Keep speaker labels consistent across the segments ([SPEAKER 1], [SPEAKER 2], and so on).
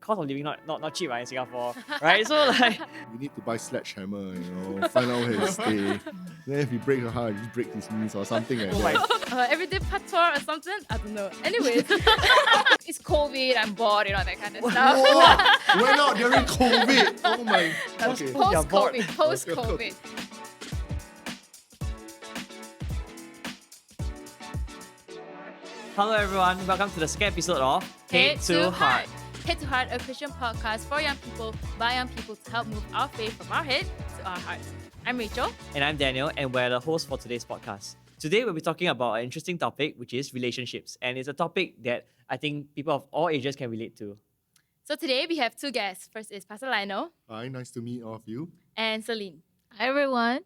[SPEAKER 1] cost of living not cheap in Singapore, right? So like,
[SPEAKER 2] You need to buy sledgehammer, find out where he stay. Then if he breaks your heart, just break his knees or something like
[SPEAKER 1] oh my,
[SPEAKER 2] that.
[SPEAKER 3] Everyday patois or something? I don't know. Anyways, it's COVID, I'm bored, that kind of stuff.
[SPEAKER 2] Whoa, went out during COVID. Oh my. Okay.
[SPEAKER 3] Post-COVID.
[SPEAKER 1] hello everyone, welcome to the second episode of
[SPEAKER 3] Head to Heart, a Christian podcast for young people by young people to help move our faith from our head to our heart. I'm Rachel.
[SPEAKER 1] And I'm Daniel, and we're the host for today's podcast. Today we'll be talking about an interesting topic, which is relationships, and it's a topic that I think people of all ages can relate to.
[SPEAKER 3] So today we have two guests. First is Pastor Lionel
[SPEAKER 2] Hi, nice to meet all of you.
[SPEAKER 3] and Celine.
[SPEAKER 4] Hi everyone.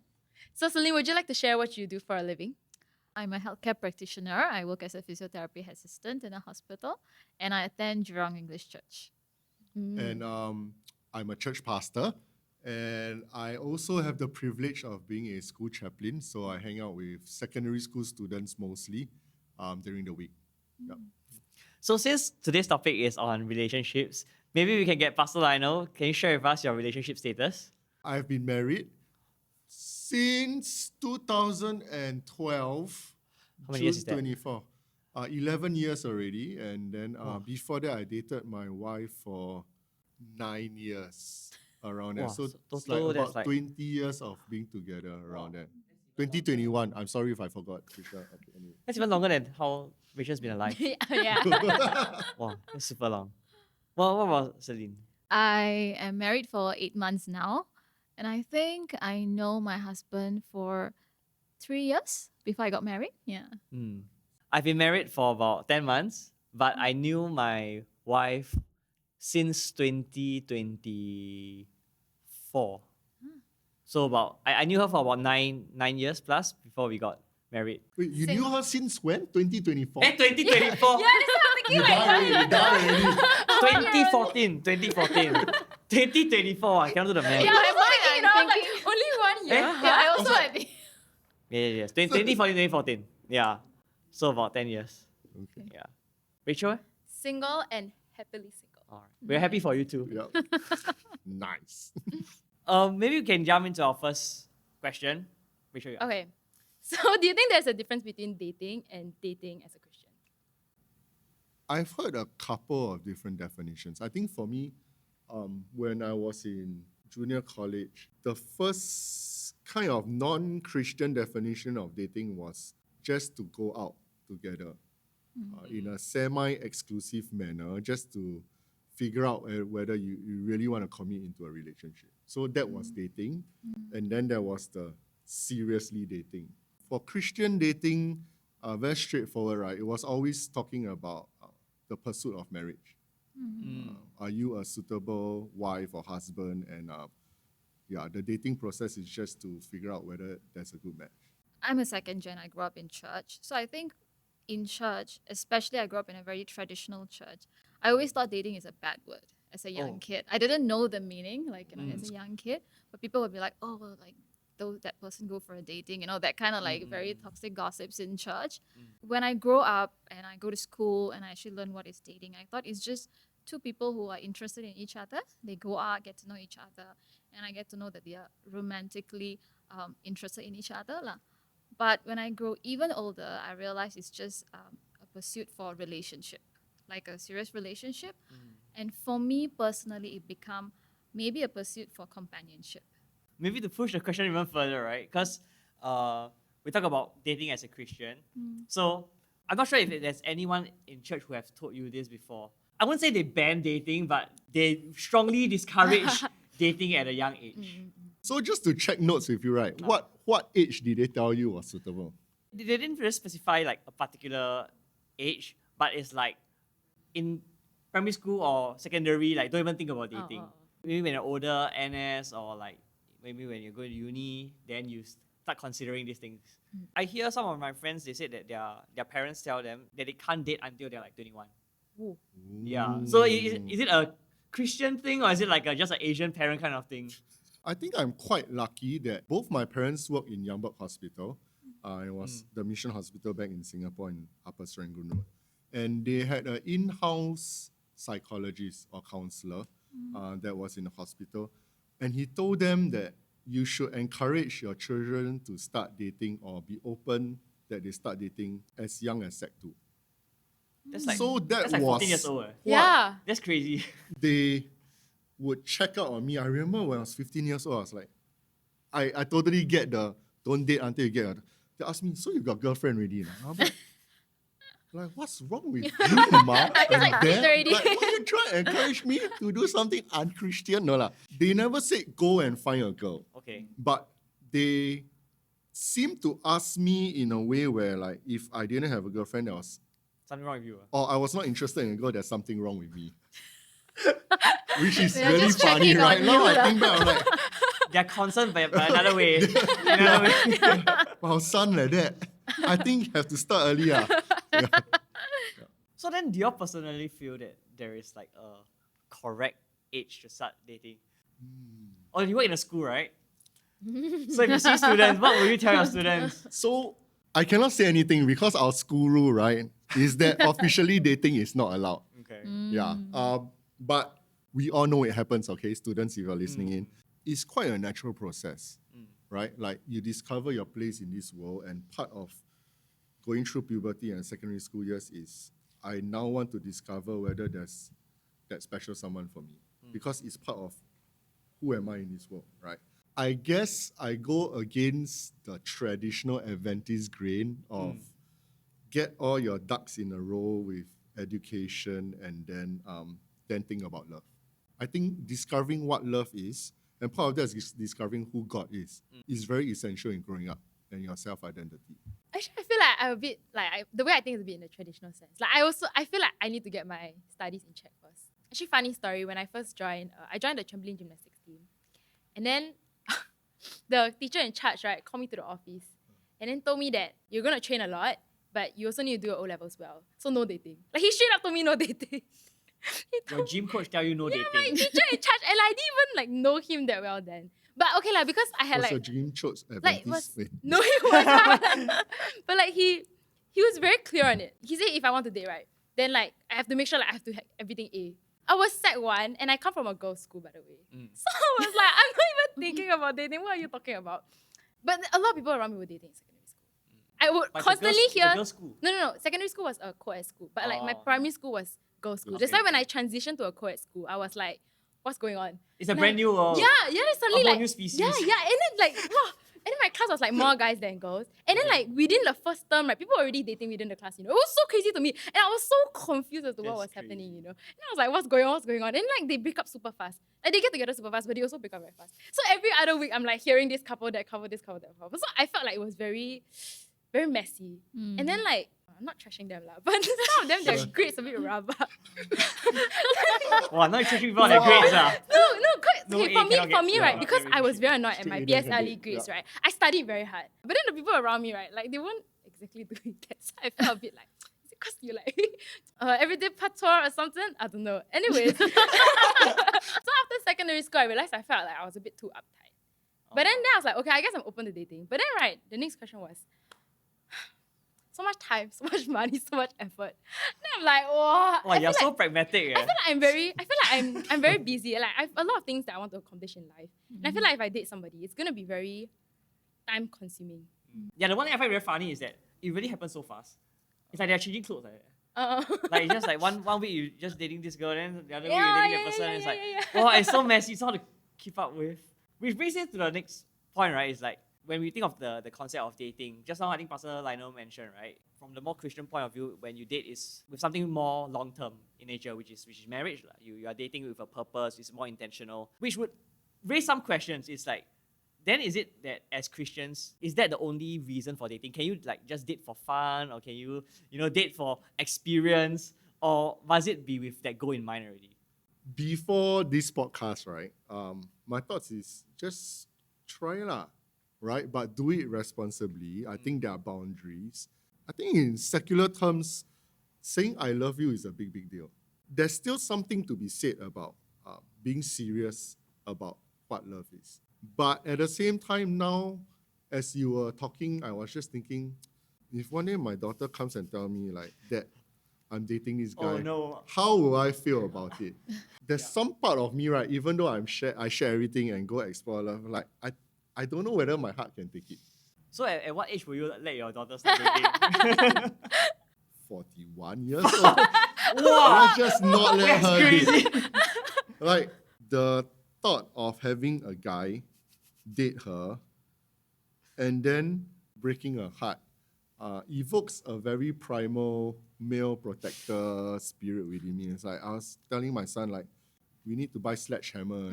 [SPEAKER 3] So Celine, would you like to share what you do for a living?
[SPEAKER 4] I'm a healthcare practitioner. I work as a physiotherapy assistant in a hospital and I attend Jurong English Church.
[SPEAKER 2] And I'm a church pastor. And I also have the privilege of being a school chaplain. So I hang out with secondary school students mostly during the week. Yep.
[SPEAKER 1] So since today's topic is on relationships, maybe we can get Pastor Lionel. Can you share with us your relationship status?
[SPEAKER 2] I've been married since 2012,
[SPEAKER 1] How many
[SPEAKER 2] June
[SPEAKER 1] years is that?
[SPEAKER 2] 24. 11 years already. And then before that, I dated my wife for 9 years around
[SPEAKER 1] Wow,
[SPEAKER 2] that. So
[SPEAKER 1] so
[SPEAKER 2] it's
[SPEAKER 1] total
[SPEAKER 2] like
[SPEAKER 1] that's
[SPEAKER 2] about
[SPEAKER 1] like-
[SPEAKER 2] 20 years of being together around that. 2021. I'm sorry if I forgot. Trisha. Okay, anyway.
[SPEAKER 1] That's even longer than how Rachel's been alive.
[SPEAKER 3] Yeah.
[SPEAKER 1] Wow, that's super long. Well, what about Celine?
[SPEAKER 4] I am married for 8 months now and I think I know my husband for 3 years before I got married. Yeah.
[SPEAKER 1] I've been married for about 10 months, but I knew my wife since 2024. So I knew her for about nine years plus before we got married.
[SPEAKER 2] Wait, you knew her since when? 2024?
[SPEAKER 1] 2024!
[SPEAKER 3] Yeah, that's what I'm thinking.
[SPEAKER 2] You died already.
[SPEAKER 1] 2014. 2024, I cannot do the math.
[SPEAKER 3] Yeah, I'm thinking,
[SPEAKER 4] I'm
[SPEAKER 3] like, only 1 year.
[SPEAKER 1] Eh?
[SPEAKER 4] Yeah, I also I think.
[SPEAKER 1] Yeah. 2014. Yeah. So about 10 years.
[SPEAKER 2] Okay.
[SPEAKER 1] Yeah. Rachel?
[SPEAKER 3] Single and happily single.
[SPEAKER 1] All right. We're happy for you too.
[SPEAKER 2] Yep. Nice.
[SPEAKER 1] Maybe we can jump into our first question. Rachel, yeah.
[SPEAKER 3] Okay. So do you think there's a difference between dating and dating as a Christian?
[SPEAKER 2] I've heard a couple of different definitions. I think for me, when I was in junior college, the first kind of non-Christian definition of dating was just to go out together in a semi-exclusive manner, just to figure out whether you really want to commit into a relationship. So that was dating. And then there was the seriously dating. For Christian dating, very straightforward, right? It was always talking about the pursuit of marriage. Are you a suitable wife or husband? And the dating process is just to figure out whether there's a good match.
[SPEAKER 4] I'm a second gen. I grew up in church. So I think in church, especially I grew up in a very traditional church, I always thought dating is a bad word as a young kid. I didn't know the meaning, as a young kid. But people would be like, oh, well, like, that person go for a dating, that kind of like very toxic gossips in church. When I grow up and I go to school and I actually learn what is dating, I thought it's just two people who are interested in each other. They go out, get to know each other, and I get to know that they are romantically interested in each other. But when I grow even older, I realize it's just a pursuit for a relationship, like a serious relationship. And for me personally, it become maybe a pursuit for companionship.
[SPEAKER 1] Maybe to push the question even further, right? Because we talk about dating as a Christian. So I'm not sure if there's anyone in church who have told you this before. I wouldn't say they ban dating, but they strongly discourage dating at a young age.
[SPEAKER 2] So just to check notes with you, right? What age did they tell you was suitable?
[SPEAKER 1] They didn't really specify like a particular age, but it's like in primary school or secondary, like don't even think about dating. Maybe when you're older, NS, or like maybe when you go to uni, then you start considering these things. I hear some of my friends, they said that their parents tell them that they can't date until they're like 21.
[SPEAKER 3] Ooh.
[SPEAKER 1] Yeah. So is it a Christian thing or is it like just an Asian parent kind of thing?
[SPEAKER 2] I think I'm quite lucky that both my parents work in Youngberg Hospital. It was the mission hospital back in Singapore in Upper Serangoon Road. And they had an in-house psychologist or counselor that was in the hospital. And he told them that you should encourage your children to start dating or be open that they start dating as young as Sec 2.
[SPEAKER 1] That's like,
[SPEAKER 2] So that
[SPEAKER 1] that's like 14
[SPEAKER 2] was
[SPEAKER 1] years old.
[SPEAKER 3] Yeah.
[SPEAKER 1] That's crazy.
[SPEAKER 2] they would check out on me. I remember when I was 15 years old, I was like, I totally get the don't date until you get a... They asked me, so you got girlfriend already? I'm like, what's wrong with you, Ma?
[SPEAKER 3] He's like, "Kids already."
[SPEAKER 2] Like, why you try to encourage me to do something unchristian? No lah. They never said go and find a girl.
[SPEAKER 1] Okay.
[SPEAKER 2] But they seem to ask me in a way where, like, if I didn't have a girlfriend, there was...
[SPEAKER 1] Something wrong with you.
[SPEAKER 2] or I was not interested in a girl, there's something wrong with me. Which is
[SPEAKER 4] They're
[SPEAKER 2] really
[SPEAKER 4] just
[SPEAKER 2] funny,
[SPEAKER 4] checking on
[SPEAKER 2] right? Now
[SPEAKER 4] you
[SPEAKER 2] I
[SPEAKER 4] lah.
[SPEAKER 2] think back, I'm like,
[SPEAKER 1] They're concerned by another way. Another way.
[SPEAKER 2] wow, son like that. I think you have to start earlier.
[SPEAKER 1] So then, do you all personally feel that there is like a correct age to start dating? Or you work in a school, right? So if you see students, what will you tell your students?
[SPEAKER 2] So I cannot say anything because our school rule, right, is that officially dating is not allowed.
[SPEAKER 1] Okay.
[SPEAKER 2] Yeah. But we all know it happens, okay, students, if you're listening in. It's quite a natural process, right? Like you discover your place in this world, and part of going through puberty and secondary school years is I now want to discover whether there's that special someone for me. Because it's part of who am I in this world, right? I guess I go against the traditional Adventist grain of get all your ducks in a row with education and then think about love. I think discovering what love is, and part of that is discovering who God is very essential in growing up and your self-identity.
[SPEAKER 3] Actually, I feel like I'm a bit like the way I think is a bit in the traditional sense. Like I feel like I need to get my studies in check first. Actually, funny story. When I first joined, I joined the trampoline gymnastics team, and then the teacher in charge, right, called me to the office, and then told me that you're gonna train a lot, but you also need to do your O-levels well. So no dating. Like he straight up told me no dating.
[SPEAKER 1] Your gym coach tell you no
[SPEAKER 3] My
[SPEAKER 1] dating.
[SPEAKER 3] teacher in charge, and I didn't even like know him that well then. But okay, like because I had
[SPEAKER 2] Was
[SPEAKER 3] like
[SPEAKER 2] your dream church
[SPEAKER 3] like
[SPEAKER 2] Adventist? Wait.
[SPEAKER 3] no, he wasn't. But like he was very clear on it. He said if I want to date, right, then like I have to make sure like I have to have everything A. I was Sec 1 and I come from a girls' school, by the way. So I was like, I'm not even thinking about dating. What are you talking about? But a lot of people around me were dating in secondary school. I would
[SPEAKER 1] But
[SPEAKER 3] constantly
[SPEAKER 1] it's a
[SPEAKER 3] hear
[SPEAKER 1] girls' school.
[SPEAKER 3] No. Secondary school was a co-ed school, but like my
[SPEAKER 1] Oh.
[SPEAKER 3] primary school was girls' school.
[SPEAKER 1] Okay.
[SPEAKER 3] That's why when I transitioned to a co-ed school, I was like, what's going on?
[SPEAKER 1] It's a brand new world.
[SPEAKER 3] Yeah, then suddenly
[SPEAKER 1] A whole
[SPEAKER 3] like
[SPEAKER 1] new species.
[SPEAKER 3] Yeah, and then like wow. And then my class was like more guys than girls. And then like within the first term, like people were already dating within the class, you know. It was so crazy to me. And I was so confused as to what
[SPEAKER 1] That's
[SPEAKER 3] was
[SPEAKER 1] crazy.
[SPEAKER 3] happening, you know. And I was like, what's going on? And like they break up super fast. Like they get together super fast, but they also break up very fast. So every other week I'm like hearing this couple, that couple, this couple, that couple. So I felt like it was very, very messy. And then like I'm not trashing them lah, but some of them their grades a bit rubber.
[SPEAKER 1] Wow, now you're trashing people on their grades.
[SPEAKER 3] No,
[SPEAKER 1] No
[SPEAKER 3] okay,
[SPEAKER 1] A cannot
[SPEAKER 3] for
[SPEAKER 1] get-
[SPEAKER 3] me,
[SPEAKER 1] yeah,
[SPEAKER 3] right, because
[SPEAKER 1] okay,
[SPEAKER 3] I was
[SPEAKER 1] shit.
[SPEAKER 3] very annoyed at my
[SPEAKER 2] Straight A's and
[SPEAKER 3] PSLE
[SPEAKER 2] B,
[SPEAKER 3] grades,
[SPEAKER 2] yeah.
[SPEAKER 3] right? I studied very hard. But then the people around me, right, like they weren't exactly doing that. So I felt a bit like, is it because you like everyday patois or something? I don't know. Anyways. So after secondary school, I realized I felt like I was a bit too uptight. But then I was like, okay, I guess I'm open to dating. But then, right, the next question was, so much time, so much money, so much effort. Then I'm like, oh,
[SPEAKER 1] Wow, you're so pragmatic.
[SPEAKER 3] I feel like I'm very busy. Like I have a lot of things that I want to accomplish in life. And I feel like if I date somebody, it's gonna be very time consuming.
[SPEAKER 1] Yeah, the one thing I find very funny is that it really happens so fast. It's like they're changing clothes like that. Like it's just like one week you just dating this girl, then the other week you're dating that person. It's like, oh, it's so messy. It's hard to keep up with. Which brings us to the next point, right? Is like when we think of the concept of dating, just now I think Pastor Lionel mentioned, right? From the more Christian point of view, when you date is with something more long-term in nature, which is marriage. You are dating with a purpose, it's more intentional, which would raise some questions. It's like, then is it that as Christians, is that the only reason for dating? Can you like just date for fun, or can you date for experience, or must it be with that goal in mind already?
[SPEAKER 2] Before this podcast, right, my thoughts is just try lah, right? But do it responsibly. I think there are boundaries. I think in secular terms, saying I love you is a big deal. There's still something to be said about being serious about what love is. But at the same time now, as you were talking, I was just thinking, if one day my daughter comes and tell me like that, I'm dating this guy.
[SPEAKER 1] Oh no.
[SPEAKER 2] How will I feel about it? There's some part of me, right? Even though I share everything and go explore love, like I don't know whether my heart can take it.
[SPEAKER 1] So at what age will you let your daughter start dating?
[SPEAKER 2] 41 years old.
[SPEAKER 1] Wow.
[SPEAKER 2] Let's just not let
[SPEAKER 1] That's
[SPEAKER 2] her
[SPEAKER 1] crazy.
[SPEAKER 2] date. Like the thought of having a guy date her and then breaking her heart evokes a very primal male protector spirit within me. It's like I was telling my son, like, we need to buy sledgehammer,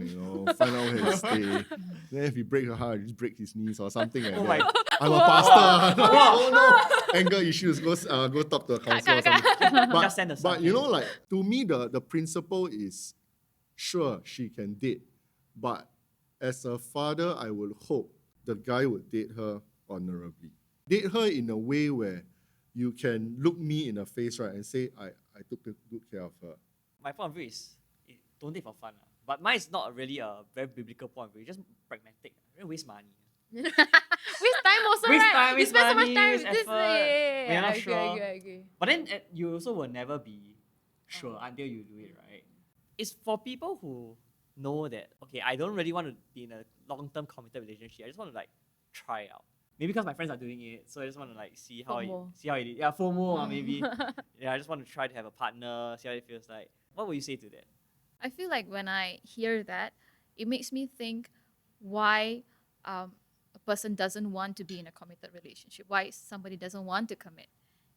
[SPEAKER 2] find out where he stay. Then if he break her heart, just break his knees or something like
[SPEAKER 1] Oh
[SPEAKER 2] that.
[SPEAKER 1] my.
[SPEAKER 2] I'm a pastor. Like, oh no, anger issues. Go talk to a counselor or something.
[SPEAKER 1] Just send a son.
[SPEAKER 2] But like to me, the principle is, sure, she can date, but as a father, I would hope the guy would date her honorably. Date her in a way where you can look me in the face, right, and say, I took good care of her.
[SPEAKER 1] My point of view is don't date for fun. But mine is not really a very biblical point of view, just pragmatic. Don't waste money.
[SPEAKER 3] Waste time also,
[SPEAKER 1] Waste
[SPEAKER 3] right?
[SPEAKER 1] time,
[SPEAKER 3] You
[SPEAKER 1] waste
[SPEAKER 3] spend so much
[SPEAKER 1] money,
[SPEAKER 3] time
[SPEAKER 1] waste
[SPEAKER 3] with this.
[SPEAKER 1] effort. We're not
[SPEAKER 3] I
[SPEAKER 1] sure.
[SPEAKER 3] agree.
[SPEAKER 1] But then you also will never be sure until you do it, right? It's for people who know that, okay, I don't really want to be in a long-term committed relationship. I just want to like try it out. Maybe because my friends are doing it, so I just want to like see how it is. Yeah, FOMO maybe. Yeah, I just want to try to have a partner, see how it feels like. What would you say to that?
[SPEAKER 4] I feel like when I hear that, it makes me think why a person doesn't want to be in a committed relationship, why somebody doesn't want to commit.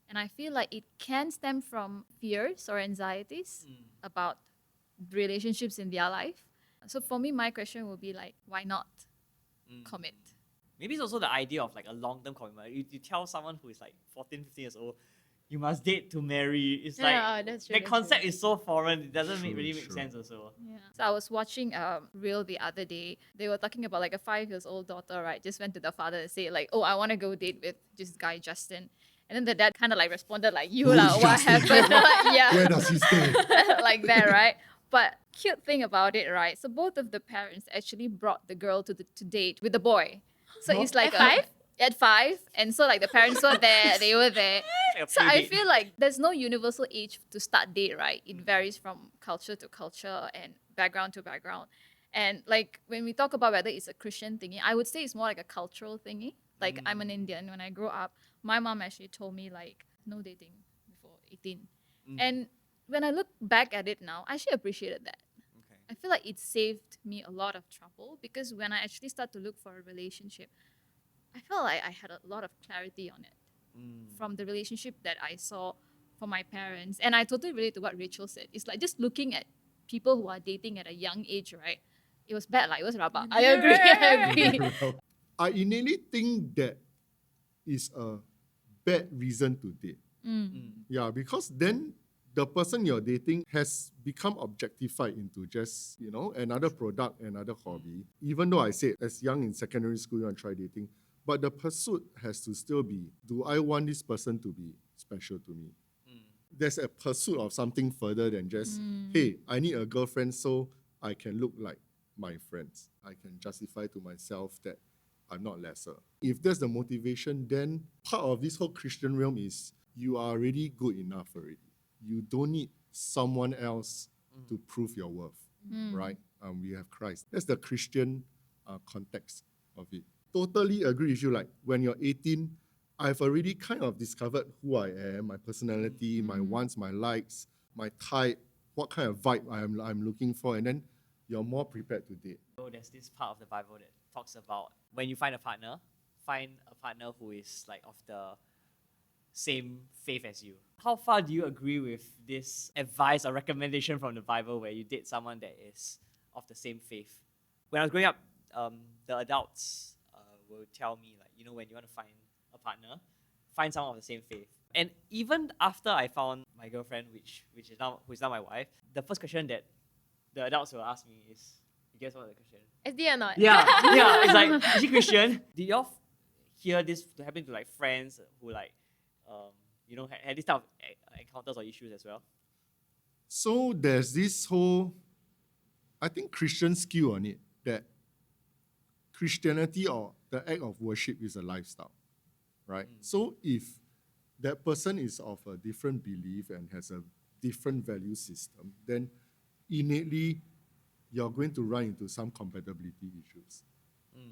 [SPEAKER 4] And I feel like it can stem from fears or anxieties about relationships in their life. So for me, my question would be like, why not commit?
[SPEAKER 1] Maybe it's also the idea of like a long-term commitment. You tell someone who is like 14, 15 years old, you must date to marry. It's like,
[SPEAKER 3] that's true,
[SPEAKER 1] the
[SPEAKER 3] that's
[SPEAKER 1] concept
[SPEAKER 3] true.
[SPEAKER 1] is so foreign, it doesn't
[SPEAKER 2] True,
[SPEAKER 1] really make
[SPEAKER 2] true.
[SPEAKER 1] sense also.
[SPEAKER 4] Yeah. So I was watching a reel the other day. They were talking about like a 5-year-old daughter, right? Just went to the father and said like, oh, I want to go date with this guy, Justin. And then the dad kind of like responded like, you
[SPEAKER 2] Who's
[SPEAKER 4] lah, what
[SPEAKER 2] Justin?
[SPEAKER 4] happened? Yeah.
[SPEAKER 2] Where does he stay?
[SPEAKER 4] Like that, right? But cute thing about it, right? So both of the parents actually brought the girl to date with the boy. So it's like
[SPEAKER 3] At 5?
[SPEAKER 4] At 5, and so like the parents were there, they were there.
[SPEAKER 1] Like a
[SPEAKER 4] So I
[SPEAKER 1] playdate.
[SPEAKER 4] feel like there's no universal age to start date, right? It varies from culture to culture and background to background. And like when we talk about whether it's a Christian thingy, I would say it's more like a cultural thingy. Like I'm an Indian. When I grew up, my mom actually told me like no dating before 18. And when I look back at it now, I actually appreciated that.
[SPEAKER 1] Okay.
[SPEAKER 4] I feel like it saved me a lot of trouble because when I actually start to look for a relationship, I felt like I had a lot of clarity on it from the relationship that I saw from my parents. And I totally relate to what Rachel said. It's like just looking at people who are dating at a young age, right? It was bad, like it was rabak. I agree.
[SPEAKER 2] I innately think that is a bad reason to date. Yeah, because then the person you're dating has become objectified into just, another product, another hobby. Even though I said as young in secondary school, you want to try dating, but the pursuit has to still be, do I want this person to be special to me? There's a pursuit of something further than just, hey, I need a girlfriend so I can look like my friends. I can justify to myself that I'm not lesser. If that's the motivation, then part of this whole Christian realm is you are already good enough already. You don't need someone else to prove your worth, right? We have Christ. That's the Christian context of it. Totally agree with you. Like when you're 18, I've already kind of discovered who I am, my personality, my wants, my likes, my type, what kind of vibe I'm looking for, and then you're more prepared to date.
[SPEAKER 1] So there's this part of the Bible that talks about when you find a partner who is like of the same faith as you. How far do you agree with this advice or recommendation from the Bible where you date someone that is of the same faith? When I was growing up, the adults will tell me like, when you want to find a partner, find someone of the same faith. And even after I found my girlfriend, who is now my wife, the first question that the adults will ask me is, you guess what the question?
[SPEAKER 3] SD or not?
[SPEAKER 1] Yeah. It's like, is she Christian? Did y'all hear this to happen to like friends who like, had this type of encounters or issues as well?
[SPEAKER 2] So there's this whole, I think, Christian skill on it, that Christianity or the act of worship is a lifestyle, right? So if that person is of a different belief and has a different value system, then innately you're going to run into some compatibility issues.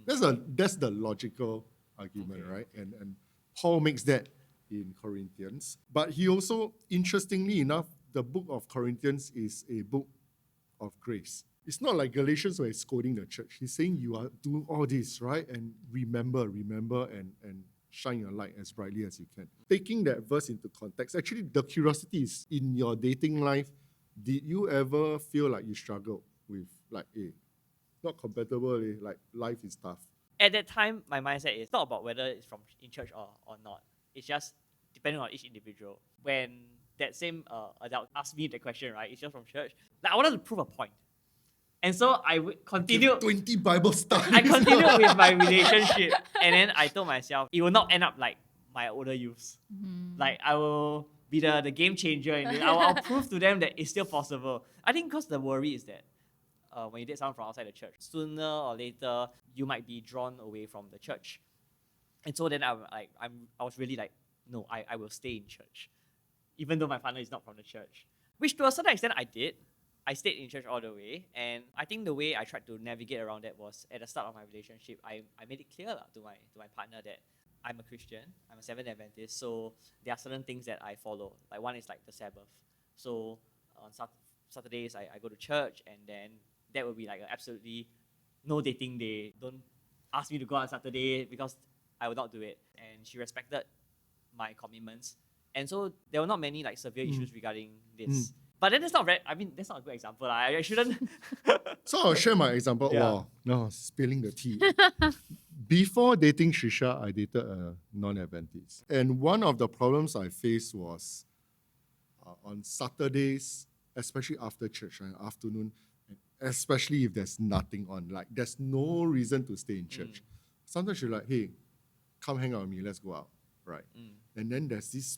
[SPEAKER 2] That's the logical argument, right? And Paul makes that in Corinthians. But he also, interestingly enough, the book of Corinthians is a book of grace. It's not like Galatians where he's scolding the church. He's saying you are doing all this, right? And remember, and shine your light as brightly as you can. Taking that verse into context, actually the curiosity is, in your dating life, did you ever feel like you struggled with like, not compatible, like life is tough?
[SPEAKER 1] At that time, my mindset is not about whether it's from in church or not. It's just depending on each individual. When that same adult asked me the question, right, it's just from church, like I wanted to prove a point. And so I would continue.
[SPEAKER 2] 20 Bible studies.
[SPEAKER 1] I continued with my relationship, and then I told myself it will not end up like my older youths. Like I will be the game changer, and I'll prove to them that it's still possible. I think because the worry is that when you date someone from outside the church, sooner or later you might be drawn away from the church. And so then I was really like, no, I will stay in church, even though my partner is not from the church. Which to a certain extent I did. I stayed in church all the way, and I think the way I tried to navigate around that was at the start of my relationship, I made it clear to my partner that I'm a Christian, I'm a Seventh Adventist, so there are certain things that I follow. Like one is like the Sabbath. So on Saturdays I go to church, and then that will be like absolutely no dating day. Don't ask me to go on Saturday because I will not do it. And she respected my commitments, and so there were not many like severe issues regarding this. But then that's not that's not a good example. I shouldn't.
[SPEAKER 2] So I'll share my example.
[SPEAKER 1] Yeah.
[SPEAKER 2] Wow, no, spilling the tea. Before dating Shisha, I dated a non-Adventist. And one of the problems I faced was on Saturdays, especially after church, right, afternoon, especially if there's nothing on, like there's no reason to stay in church. Sometimes she's like, hey, come hang out with me, let's go out, right? And then there's this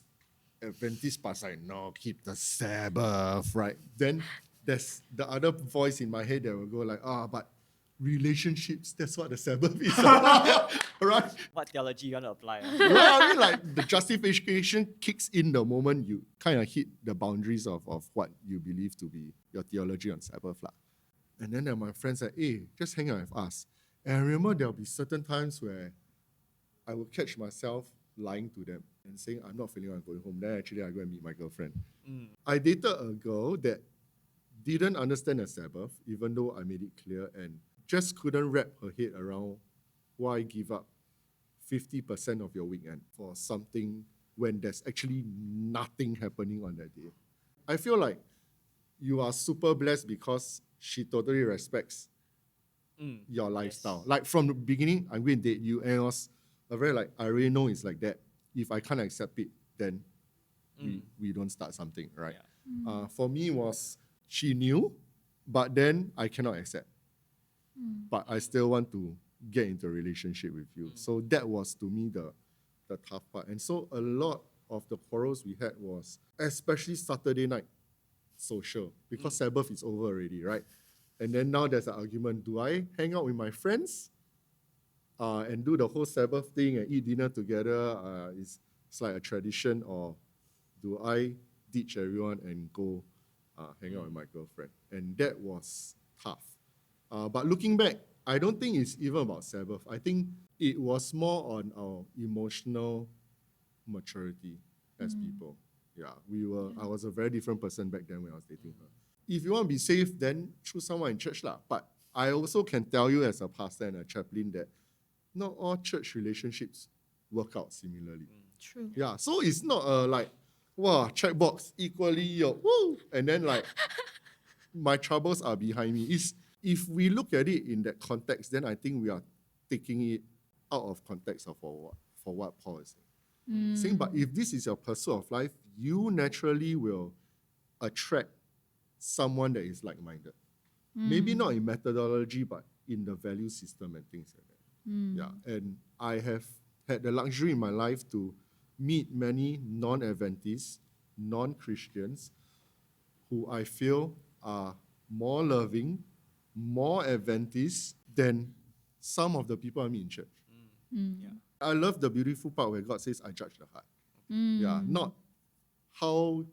[SPEAKER 2] Adventist pastor, like, no, keep the Sabbath, right? Then there's the other voice in my head that will go like, but relationships, that's what the Sabbath is about, right?
[SPEAKER 1] What theology you want to apply?
[SPEAKER 2] Well, I mean, like the justification kicks in the moment you kind of hit the boundaries of what you believe to be your theology on Sabbath. And then my friends said, hey, just hang out with us. And I remember there'll be certain times where I would catch myself lying to them and saying, I'm not feeling like going home. Then actually I go and meet my girlfriend. I dated a girl that didn't understand the Sabbath, even though I made it clear, and just couldn't wrap her head around why give up 50% of your weekend for something when there's actually nothing happening on that day. I feel like you are super blessed because she totally respects your lifestyle.
[SPEAKER 1] Yes.
[SPEAKER 2] Like from the beginning, I'm going to date you, and it was a very like, I already know it's like that. If I can't accept it, then we don't start something, right?
[SPEAKER 1] Yeah.
[SPEAKER 2] For me was, she knew, but then I cannot accept. But I still want to get into a relationship with you. So that was to me the tough part. And so a lot of the quarrels we had was, especially Saturday night social, because Sabbath is over already, right? And then now there's an argument, do I hang out with my friends and do the whole Sabbath thing and eat dinner together? It's like a tradition, or do I ditch everyone and go hang out with my girlfriend? And that was tough. But looking back, I don't think it's even about Sabbath. I think it was more on our emotional maturity as people. Yeah, I was a very different person back then when I was dating her. If you want to be safe, then choose someone in church lah. But I also can tell you as a pastor and a chaplain that not all church relationships work out similarly.
[SPEAKER 4] True.
[SPEAKER 2] Yeah, so it's not like, wow, checkbox, equally yoked, woo, and then like, my troubles are behind me. If we look at it in that context, then I think we are taking it out of context for what Paul is saying. But if this is your pursuit of life, you naturally will attract someone that is like-minded. Maybe not in methodology, but in the value system and things like that. Yeah, and I have had the luxury in my life to meet many non-Adventists, non-Christians, who I feel are more loving, more Adventist than some of the people I meet in church.
[SPEAKER 1] Yeah.
[SPEAKER 2] I love the beautiful part where God says, I judge the heart. Yeah, not how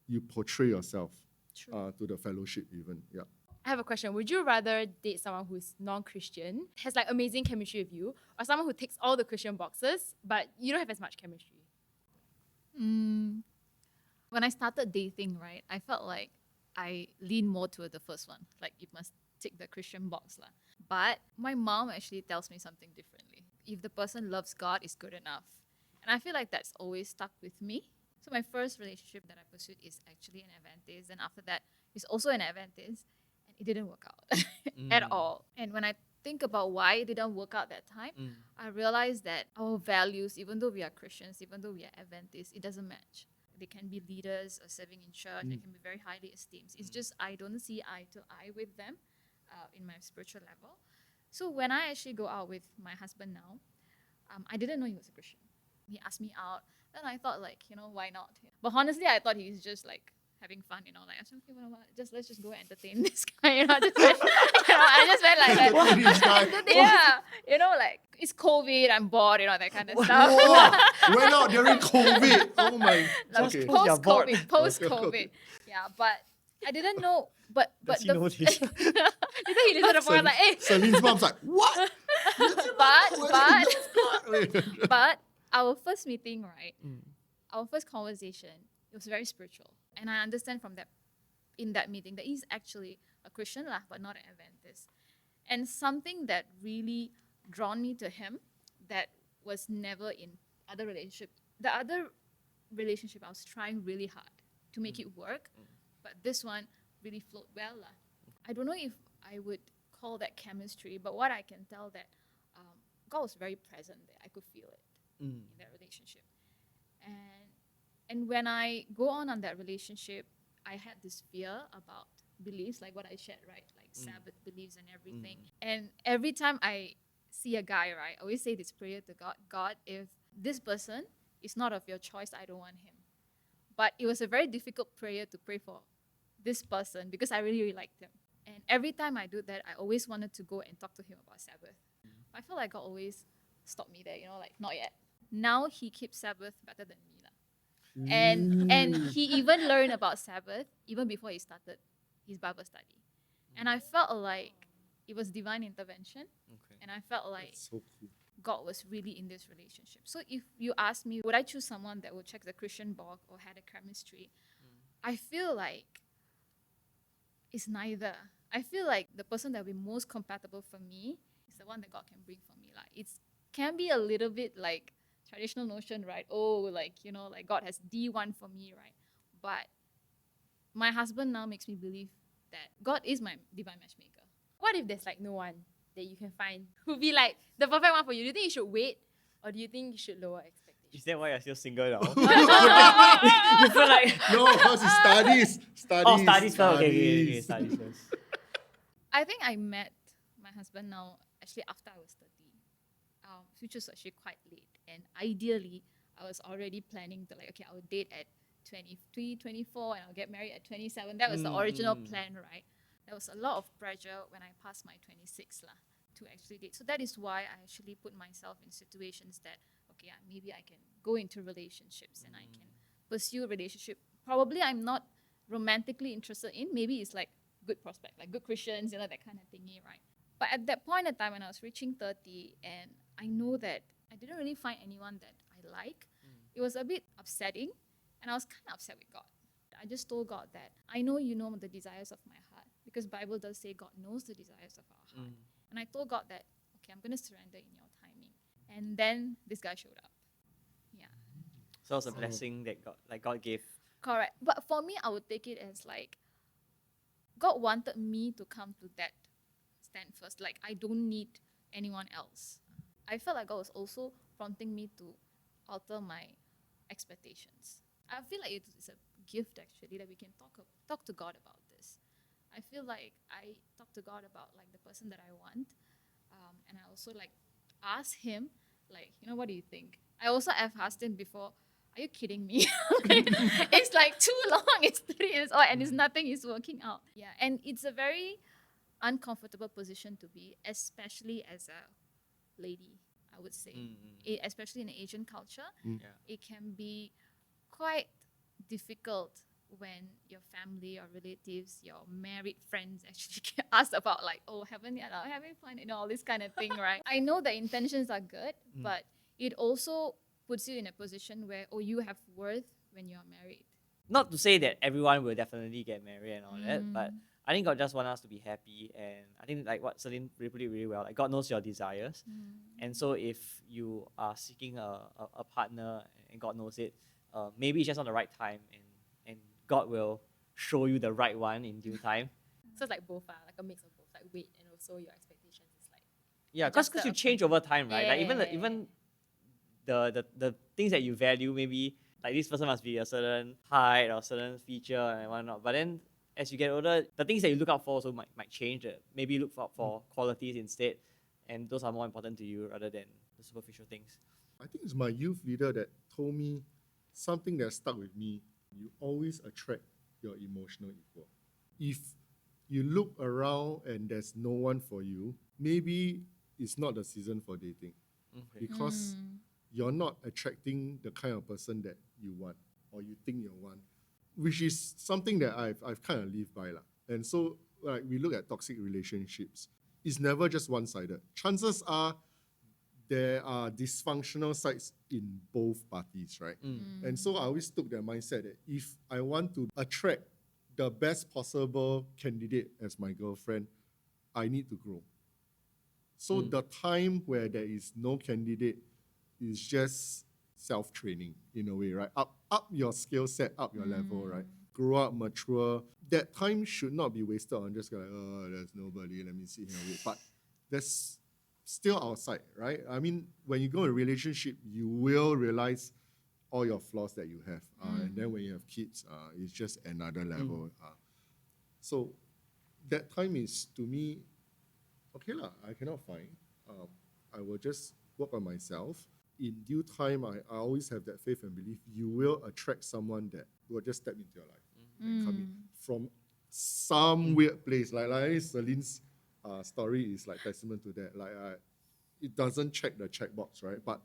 [SPEAKER 2] you portray yourself
[SPEAKER 3] True.
[SPEAKER 2] to the fellowship even. Yeah.
[SPEAKER 3] I have a question. Would you rather date someone who's non-Christian, has like amazing chemistry with you, or someone who ticks all the Christian boxes, but you don't have as much chemistry?
[SPEAKER 4] When I started dating, right, I felt like I lean more toward the first one. Like, you must tick the Christian box. Lah. But my mom actually tells me something differently. If the person loves God, it's good enough. And I feel like that's always stuck with me. So my first relationship that I pursued is actually an Adventist. And after that, it's also an Adventist. And it didn't work out at all. And when I think about why it didn't work out that time, I realized that our values, even though we are Christians, even though we are Adventists, it doesn't match. They can be leaders or serving in church. They can be very highly esteemed. It's just I don't see eye to eye with them in my spiritual level. So when I actually go out with my husband now, I didn't know he was a Christian. He asked me out. Then I thought, like, why not? But honestly, I thought he's just like having fun, like I said, okay, well, let's just go entertain this guy, I just went like that. Yeah, like it's COVID, I'm bored, that kind of stuff.
[SPEAKER 2] Whoa, went out during COVID. Oh my.
[SPEAKER 4] Like,
[SPEAKER 2] Okay.
[SPEAKER 4] post-COVID. Yeah, but I didn't know. But
[SPEAKER 1] Does he know this?
[SPEAKER 3] Later he listened to the podcast like, hey.
[SPEAKER 2] Celine's mom's like, what?
[SPEAKER 4] But our first meeting, right? Our first conversation, it was very spiritual. And I understand from that, in that meeting, that he's actually a Christian, but not an Adventist. And something that really drawn me to him that was never in other relationship. The other relationship, I was trying really hard to make it work, but this one really flowed well. I don't know if I would call that chemistry, but what I can tell that God was very present there. I could feel it in that relationship. And when I go on that relationship, I had this fear about beliefs, like what I shared, right? Like Sabbath beliefs and everything. And every time I see a guy, right, I always say this prayer to God, God, if this person is not of your choice, I don't want him. But it was a very difficult prayer to pray for this person because I really, really liked him. And every time I do that, I always wanted to go and talk to him about Sabbath. I feel like God always stopped me there, like, not yet. Now he keeps Sabbath better than me. And he even learned about Sabbath even before he started his Bible study. And I felt like it was divine intervention.
[SPEAKER 1] Okay.
[SPEAKER 4] And I felt like
[SPEAKER 2] So cool.
[SPEAKER 4] God was really in this relationship. So if you ask me, would I choose someone that would check the Christian box or had a chemistry? I feel like it's neither. I feel like the person that will be most compatible for me is the one that God can bring for me. Like, it can be a little bit like traditional notion, right? Oh, like, like God has D1 for me, right? But my husband now makes me believe that God is my divine matchmaker.
[SPEAKER 3] What if there's like no one that you can find who'd be like the perfect one for you? Do you think you should wait, or do you think you should lower expectations?
[SPEAKER 1] Is that why you're still single now? You feel like...
[SPEAKER 2] No, because it's studies.
[SPEAKER 1] Oh, studies first. Okay, studies first.
[SPEAKER 4] I think I met my husband now actually after I was 30, which was actually quite late. And ideally, I was already planning to I will date at 23, 24, and I'll get married at 27. That was the original plan, right? There was a lot of pressure when I passed my 26 to actually date. So that is why I actually put myself in situations that, maybe I can go into relationships and I can pursue a relationship. Probably I'm not romantically interested in. Maybe it's like good prospect, like good Christians, that kind of thingy, right? But at that point in time when I was reaching 30 and I know that I didn't really find anyone that I like, it was a bit upsetting, and I was kind of upset with God. I just told God that I know you know the desires of my heart, because Bible does say God knows the desires of our heart. And I told God that, I'm going to surrender in your timing. And then this guy showed up. Yeah.
[SPEAKER 1] So it's a blessing that God gave.
[SPEAKER 4] Correct. But for me, I would take it as like, God wanted me to come to that stand first. Like, I don't need anyone else. I felt like God was also prompting me to alter my expectations. I feel like it's a gift actually that we can talk to God about this. I feel like I talk to God about like the person that I want, and I also like ask Him like, what do you think? I also have asked Him before, are you kidding me? It's like too long. It's 3 years old and nothing is working out. Yeah, and it's a very uncomfortable position to be, especially as a lady. I would say.
[SPEAKER 1] Mm.
[SPEAKER 4] Especially in Asian culture,
[SPEAKER 1] Yeah.
[SPEAKER 4] it can be quite difficult when your family or relatives, your married friends actually get asked about like, oh, haven't you having fun, all this kind of thing, right? I know the intentions are good, but it also puts you in a position where, oh, you have worth when you're married.
[SPEAKER 1] Not to say that everyone will definitely get married and all that, but I think God just wants us to be happy. And I think like what Celine put it really well, like God knows your desires. And so if you are seeking a partner and God knows it, maybe it's just not the right time, and God will show you the right one in due time.
[SPEAKER 3] So it's like both, like a mix of both, like weight and also your expectations is like.
[SPEAKER 1] Yeah, because
[SPEAKER 3] adjusted
[SPEAKER 1] you change over time, right? Like
[SPEAKER 3] Yeah.
[SPEAKER 1] even the things that you value, maybe like this person must be a certain height or certain feature and whatnot. But then as you get older, the things that you look out for also might change. Maybe you look for qualities instead, and those are more important to you rather than the superficial things.
[SPEAKER 2] I think it's my youth leader that told me something that stuck with me. You always attract your emotional equal. If you look around and there's no one for you, maybe it's not the season for dating
[SPEAKER 1] Okay.
[SPEAKER 2] because you're not attracting the kind of person that you want or you think you want, which is something that I've kind of lived by. And so like we look at toxic relationships, it's never just one-sided. Chances are there are dysfunctional sides in both parties, right? And so I always took that mindset that if I want to attract the best possible candidate as my girlfriend, I need to grow. So the time where there is no candidate is just self-training in a way, right? Up your skill set, up your level, right? Grow up, mature. That time should not be wasted on just like, oh, there's nobody, let me sit here and wait. But that's still outside, right? I mean, when you go in a relationship, you will realize all your flaws that you have. And then when you have kids, it's just another level. So that time is, to me, okay lah, I cannot find. I will just work on myself. In due time, I always have that faith and belief you will attract someone that will just step into your life and come in from some weird place. Like Celine's story is like testament to that. Like it doesn't check the checkbox, right? But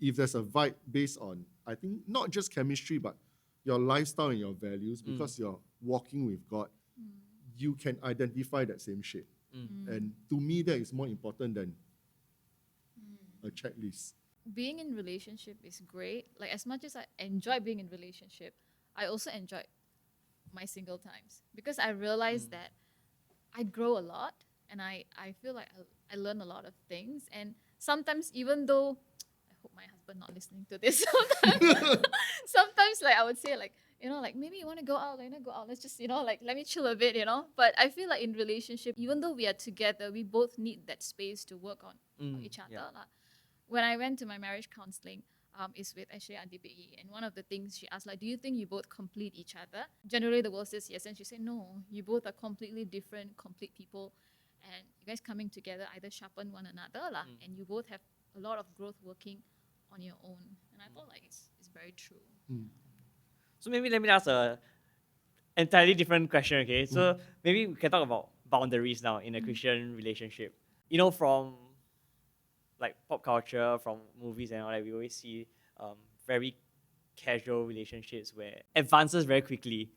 [SPEAKER 2] if there's a vibe based on, I think, not just chemistry, but your lifestyle and your values, because you're walking with God, you can identify that same shape. And to me, that is more important than a checklist.
[SPEAKER 4] Being in relationship is great. Like as much as I enjoy being in relationship, I also enjoy my single times because I realized that I grow a lot and I feel like I learn a lot of things. And sometimes even though, I hope my husband not listening to this, sometimes like I would say like, like maybe you want to go out, go out. Let's just, like let me chill a bit, But I feel like in relationship, even though we are together, we both need that space to work on each other.
[SPEAKER 1] Yeah.
[SPEAKER 4] When I went to my marriage counseling, is with actually Auntie Pei, and one of the things she asked, like, do you think you both complete each other? Generally, the world says yes, and she said, no, you both are completely different, complete people, and you guys coming together either sharpen one another, and you both have a lot of growth working on your own. And I thought like it's very true.
[SPEAKER 1] So maybe let me ask a entirely different question, okay? So maybe we can talk about boundaries now in a Christian relationship. From like pop culture, from movies and all that, we always see very casual relationships where advances very quickly.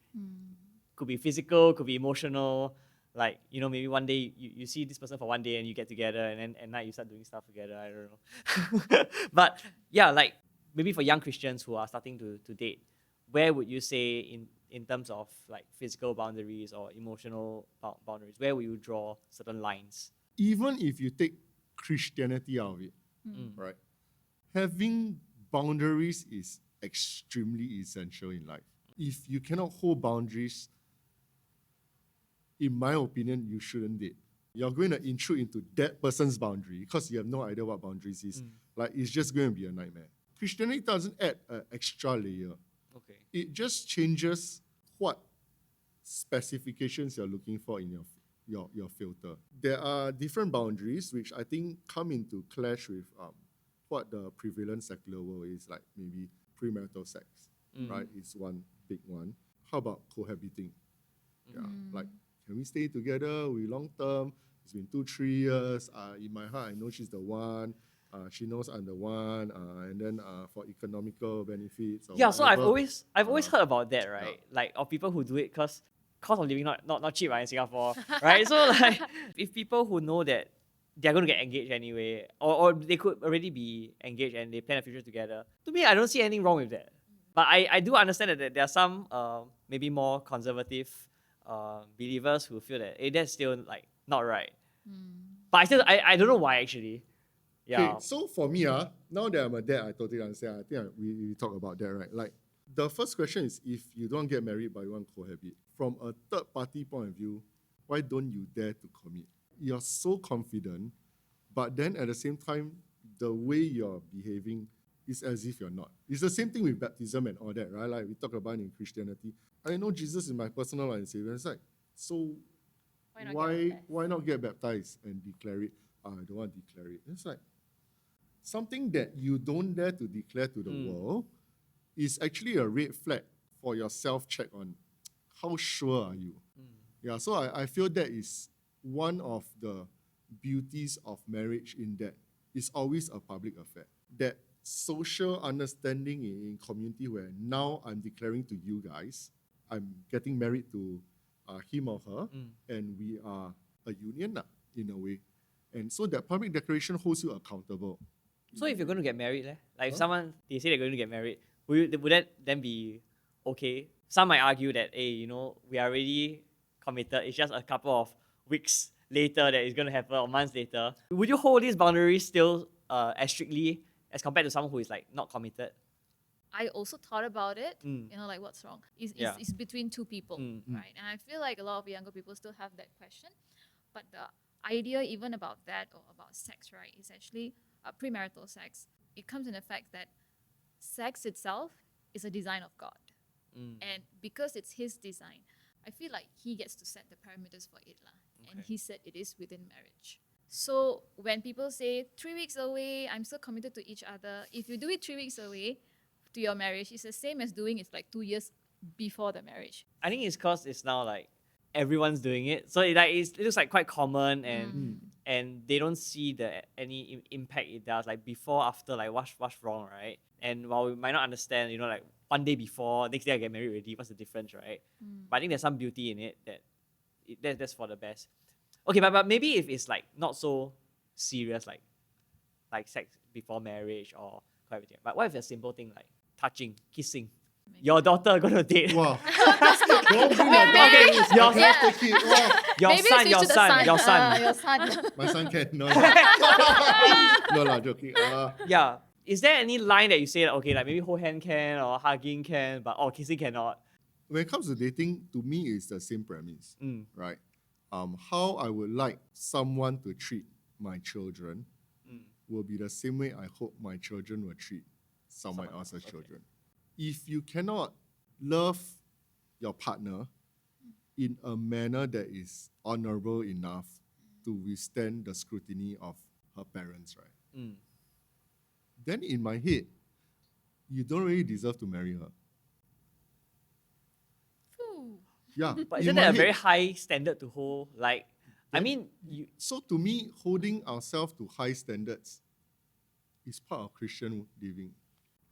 [SPEAKER 1] Could be physical, could be emotional. Like, maybe one day you see this person for one day and you get together, and then at night you start doing stuff together. I don't know. But yeah, like maybe for young Christians who are starting to date, where would you say in terms of like physical boundaries or emotional boundaries, where will you draw certain lines?
[SPEAKER 2] Even if you take Christianity out of it, right? Having boundaries is extremely essential in life. If you cannot hold boundaries, in my opinion, you shouldn't date. You're going to intrude into that person's boundary because you have no idea what boundaries is. Like, it's just going to be a nightmare. Christianity doesn't add an extra layer.
[SPEAKER 1] Okay.
[SPEAKER 2] It just changes what specifications you're looking for in your filter. There are different boundaries which I think come into clash with what the prevalent secular world is, like maybe premarital sex, right? It's one big one. How about cohabiting? Yeah, like, can we stay together? We long term. It's been 2-3 years. In my heart, I know she's the one. she knows I'm the one, and then for economical benefits. Or
[SPEAKER 1] Yeah, so I've
[SPEAKER 2] whatever.
[SPEAKER 1] always heard about that, right? Like of people who do it because cost of living not cheap, right, in Singapore, right? So like if people who know that they're going to get engaged anyway, or they could already be engaged and they plan a future together. To me, I don't see anything wrong with that. But I do understand that there are some maybe more conservative believers who feel that that's still like not right. But I don't know why actually. Yeah.
[SPEAKER 2] Okay, so for me, now that I'm a dad, I totally understand. I think we talk about that, right? Like, the first question is if you don't get married but you want to cohabit, from a third party point of view, why don't you dare to commit? You're so confident, but then at the same time, the way you're behaving is as if you're not. It's the same thing with baptism and all that, right? Like we talk about in Christianity. I know Jesus is my personal Lord and Savior. It's like, so why not get baptized and declare it? I don't want to declare it. It's like something that you don't dare to declare to the world is actually a red flag for your self-check on how sure are you. Yeah, so I feel that is one of the beauties of marriage in that it's always a public affair. That social understanding in community where now I'm declaring to you guys, I'm getting married to him or her, and we are a union in a way. And so that public declaration holds you accountable.
[SPEAKER 1] So if you're going to get married, like if someone, they say they're going to get married, would that then be okay? Some might argue that, hey, we are already committed. It's just a couple of weeks later that it's going to happen, or months later. Would you hold these boundaries still as strictly as compared to someone who is like not committed?
[SPEAKER 4] I also thought about it, like what's wrong? It's between two people, right? And I feel like a lot of younger people still have that question. But the idea even about that or about sex, right, is actually premarital sex. It comes in the fact that sex itself is a design of God. And because it's his design, I feel like he gets to set the parameters for it. And he said it is within marriage. So when people say 3 weeks away, I'm still committed to each other. If you do it 3 weeks away to your marriage, it's the same as doing it like 2 years before the marriage.
[SPEAKER 1] I think it's because it's now like everyone's doing it. So it looks like quite common and they don't see any impact it does, like before, after, like what's wrong, right? And while we might not understand, like one day before, next day I get married already, what's the difference, right? But I think there's some beauty in it that's for the best. Okay, but maybe if it's like not so serious, like sex before marriage or everything. But what if a simple thing like touching, kissing? Your daughter gonna date.
[SPEAKER 2] Wow. Don't bring your daughter in this.
[SPEAKER 1] Your-
[SPEAKER 2] I cannot take it. Wow.
[SPEAKER 1] Your
[SPEAKER 4] Maybe
[SPEAKER 1] son,
[SPEAKER 4] switch
[SPEAKER 1] your
[SPEAKER 4] to the
[SPEAKER 1] son, your son.
[SPEAKER 4] Your son.
[SPEAKER 2] My son can. No, no, joking.
[SPEAKER 1] Yeah. Is there any line that you say that, okay, like maybe hold hand can or hugging can, but kissing cannot?
[SPEAKER 2] When it comes to dating, to me, it's the same premise, right? How I would like someone to treat my children will be the same way I hope my children will treat someone else's children. If you cannot love your partner in a manner that is honorable enough to withstand the scrutiny of her parents, right? Then in my head, you don't really deserve to marry her. Yeah.
[SPEAKER 1] But
[SPEAKER 2] in
[SPEAKER 1] isn't
[SPEAKER 2] my
[SPEAKER 1] that a
[SPEAKER 2] head.
[SPEAKER 1] very high standard to hold? Like, I mean,
[SPEAKER 2] So to me, holding ourselves to high standards is part of Christian living.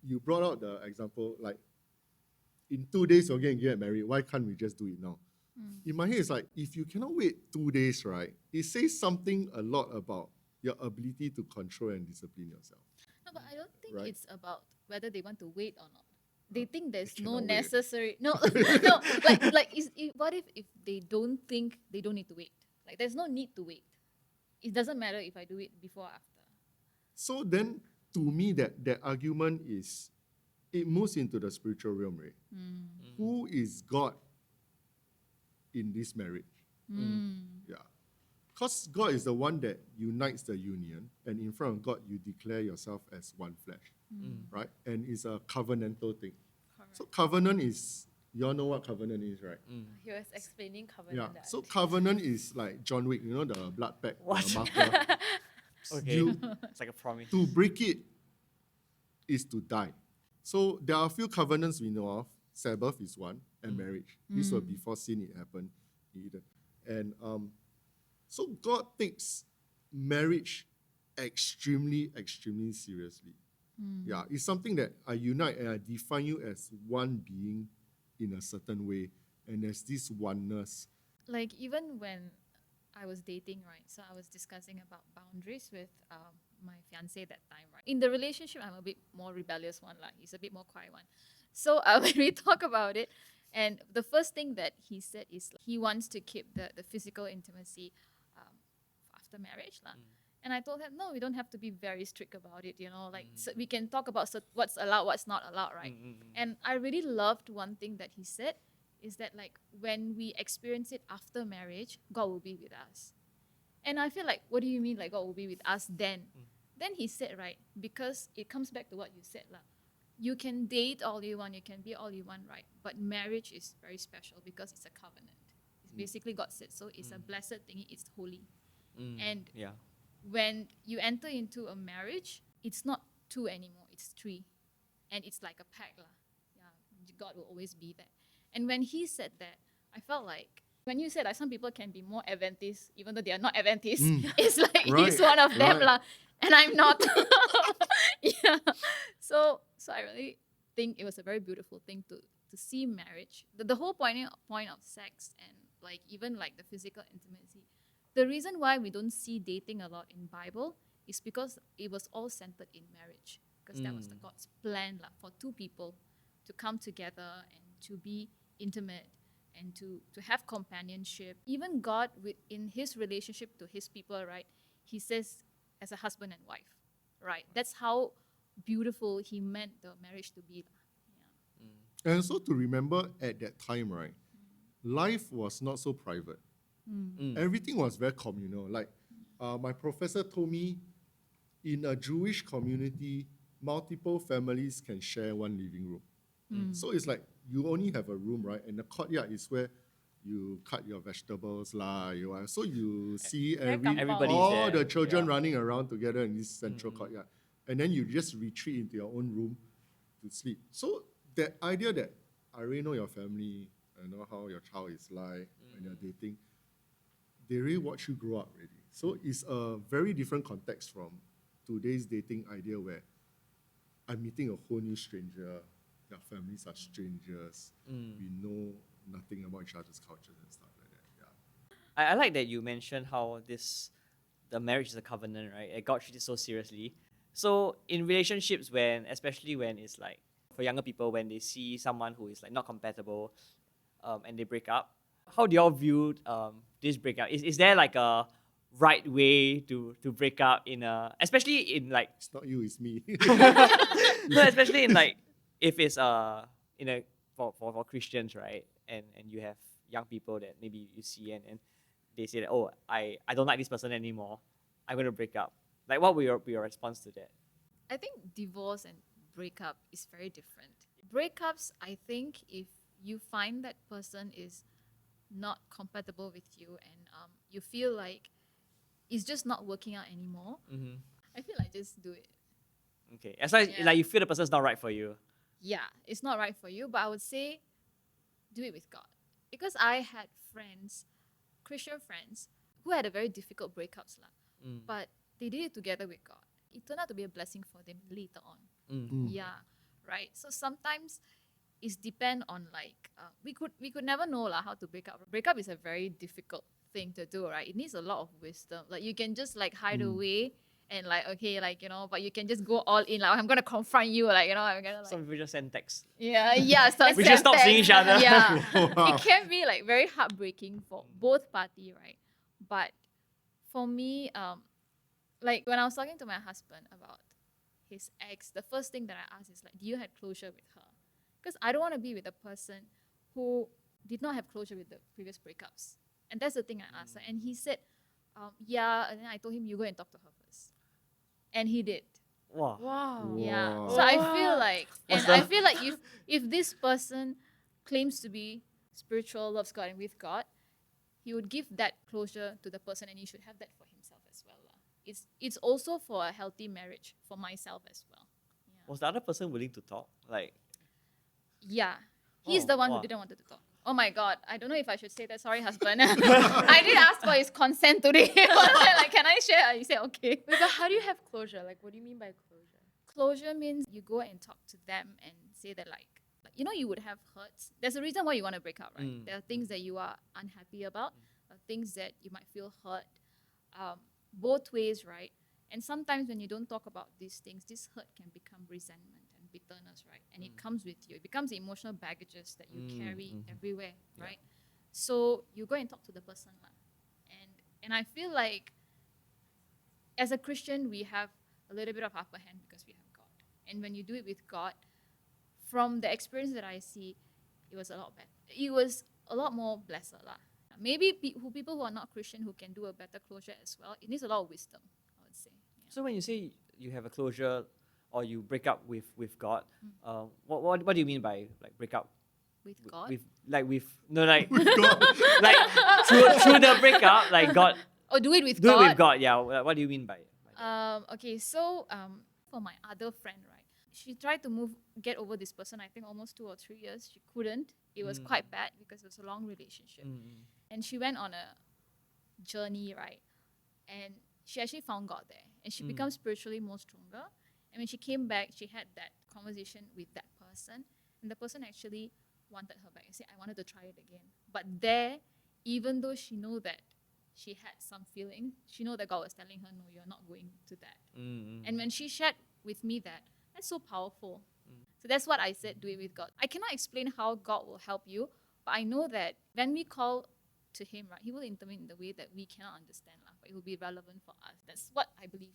[SPEAKER 2] You brought out the example, like, in 2 days you're going to get married, why can't we just do it now? In my head, it's like, if you cannot wait 2 days, right, it says something a lot about your ability to control and discipline yourself.
[SPEAKER 4] No, but I don't think
[SPEAKER 2] Right.
[SPEAKER 4] it's about whether they want to wait or not. They think there's
[SPEAKER 2] They
[SPEAKER 4] no
[SPEAKER 2] cannot wait.
[SPEAKER 4] necessary no what if they don't think they don't need to wait? Like there's no need to wait. It doesn't matter if I do it before or after.
[SPEAKER 2] So then, to me, that argument is, it moves into the spiritual realm, right? Who is God in this marriage? Yeah. Because God is the one that unites the union, and in front of God, you declare yourself as one flesh, right? And it's a covenantal thing.
[SPEAKER 4] Correct.
[SPEAKER 2] So covenant is, you all know what covenant is, right?
[SPEAKER 3] He was explaining
[SPEAKER 2] Yeah.
[SPEAKER 3] covenant.
[SPEAKER 2] So covenant is like John Wick, the blood pact,
[SPEAKER 1] What?
[SPEAKER 2] the marker.
[SPEAKER 1] okay, it's like a promise.
[SPEAKER 2] To break it is to die. So there are a few covenants we know of. Sabbath is one, and marriage. These were before sin it happened. And so God takes marriage extremely, extremely seriously. Yeah, it's something that I unite and I define you as one being in a certain way, and there's this oneness.
[SPEAKER 4] Like even when I was dating, right? So I was discussing about boundaries with my fiance that time, right? In the relationship, I'm a bit more rebellious one, like he's a bit more quiet one. So when we talk about it, and the first thing that he said is he wants to keep the physical intimacy after marriage, lah. And I told him, no, we don't have to be very strict about it, you know, like so we can talk about what's allowed, what's not allowed, right? And I really loved one thing that he said is that like when we experience it after marriage, God will be with us. And I feel like, what do you mean like God will be with us then? Then he said, right, because it comes back to what you said, lah. You can date all you want, you can be all you want, right? But marriage is very special because it's a covenant. It's basically God said so. It's a blessed thing. It's holy. And
[SPEAKER 1] Yeah.
[SPEAKER 4] when you enter into a marriage, it's not two anymore, it's three. And it's like a pact, lah. Yeah, God will always be there. And when he said that, I felt like, when you said like some people can be more Adventist, even though they are not Adventist, it's like he's one of them, lah. And I'm not. Yeah. So I really think it was a very beautiful thing to see marriage. The whole point of sex and like even like the physical intimacy. The reason why we don't see dating a lot in Bible is because it was all centered in marriage. Because that was the God's plan for two people to come together and to be intimate and to have companionship. Even God, in his relationship to his people, right, he says as a husband and wife, right? That's how beautiful he meant the marriage to be. Yeah.
[SPEAKER 2] And so to remember at that time, right, life was not so private. Everything was very communal. Like my professor told me, in a Jewish community, multiple families can share one living room. So it's like you only have a room, right? And the courtyard is where you cut your vegetables, so you see
[SPEAKER 1] Everybody's
[SPEAKER 2] all
[SPEAKER 1] there.
[SPEAKER 2] the children running around together in this central courtyard. And then you just retreat into your own room to sleep. So that idea that I already know your family, I know how your child is like when you're dating, they really watch you grow up already. So it's a very different context from today's dating idea where I'm meeting a whole new stranger, their families are strangers, we know nothing about each other's cultures and stuff like that. Yeah.
[SPEAKER 1] I like that you mentioned how the marriage is a covenant, right? And God treats it so seriously. So in relationships especially when it's like, for younger people, when they see someone who is like not compatible and they break up, how do y'all view this breakup? Is there like a right way to break up especially in like
[SPEAKER 2] It's not you, it's me.
[SPEAKER 1] no, especially in like if it's for Christians, right? And you have young people that maybe you see and they say that, oh, I don't like this person anymore, I'm gonna break up. Like what will be your response to that?
[SPEAKER 4] I think divorce and breakup is very different. Breakups, I think if you find that person is not compatible with you and you feel like it's just not working out anymore, I feel like just do it.
[SPEAKER 1] Okay, as long as like you feel the person's not right for you.
[SPEAKER 4] Yeah, it's not right for you, but I would say do it with God. Because I had friends, Christian friends, who had a very difficult breakups, but they did it together with God. It turned out to be a blessing for them later on. Yeah, right. So sometimes it's depend on like we could never know how to break up. Breakup is a very difficult thing to do, right? It needs a lot of wisdom. Like you can just like hide away and like okay, like but you can just go all in. Like I'm gonna confront you, like I'm gonna like.
[SPEAKER 1] Some people just send texts.
[SPEAKER 4] Yeah.
[SPEAKER 1] We should stop seeing each other.
[SPEAKER 4] Yeah, it can be like very heartbreaking for both party, right? But for me, like when I was talking to my husband about his ex, the first thing that I asked is like, do you have closure with her? Because I don't want to be with a person who did not have closure with the previous breakups. And that's the thing I asked her. And he said, yeah. And then I told him, you go and talk to her first. And he did.
[SPEAKER 1] Wow.
[SPEAKER 3] Wow.
[SPEAKER 4] Yeah.
[SPEAKER 2] Wow.
[SPEAKER 4] So I feel like,
[SPEAKER 1] What's
[SPEAKER 4] and I
[SPEAKER 1] the-
[SPEAKER 4] feel like if this person claims to be spiritual, loves God and with God, he would give that closure to the person, and he should have that for himself as well. It's also for a healthy marriage for myself as well. Yeah.
[SPEAKER 1] Was the other person willing to talk? Like,
[SPEAKER 4] Yeah. He's
[SPEAKER 1] Oh,
[SPEAKER 4] the one
[SPEAKER 1] wow.
[SPEAKER 4] who didn't want to talk. Oh my God, I don't know if I should say that. Sorry, husband. I did ask for his consent today. Like, can I share? You said okay.
[SPEAKER 3] Wait, but how do you have closure? Like, what do you mean by closure?
[SPEAKER 4] Closure means you go and talk to them and say that like you know, you would have hurts. There's a reason why you want to break up, right? There are things that you are unhappy about, things that you might feel hurt, both ways, right? And sometimes when you don't talk about these things, this hurt can become resentment and bitterness, right? And it comes with you. It becomes emotional baggages that you carry everywhere, right? So you go and talk to the person, lah. And I feel like as a Christian, we have a little bit of upper hand because we have God. And when you do it with God, from the experience that I see, it was a lot better. It was a lot more blessed, lah. Maybe people who are not Christian who can do a better closure as well. It needs a lot of wisdom, I would say. Yeah.
[SPEAKER 1] So when you say you have a closure or you break up with God, what do you mean by like break up
[SPEAKER 4] With God?
[SPEAKER 1] with no like
[SPEAKER 2] With God.
[SPEAKER 1] like through the breakup like God
[SPEAKER 4] Or do it with
[SPEAKER 1] do
[SPEAKER 4] God?
[SPEAKER 1] it with God? Yeah. What do you mean by it?
[SPEAKER 4] Okay, so for my other friend, right, she tried to get over this person, I think almost 2 or 3 years. She couldn't. It was quite bad because it was a long relationship. And she went on a journey, right? And she actually found God there. And she became spiritually more stronger. And when she came back, she had that conversation with that person. And the person actually wanted her back and said, I wanted to try it again. But there, even though she knew that she had some feeling, she knew that God was telling her, no, you're not going to that. And when she shared with me that's so powerful. So that's what I said, do it with God. I cannot explain how God will help you, but I know that when we call to Him, right, He will intervene in the way that we cannot understand, but it will be relevant for us. That's what I believe.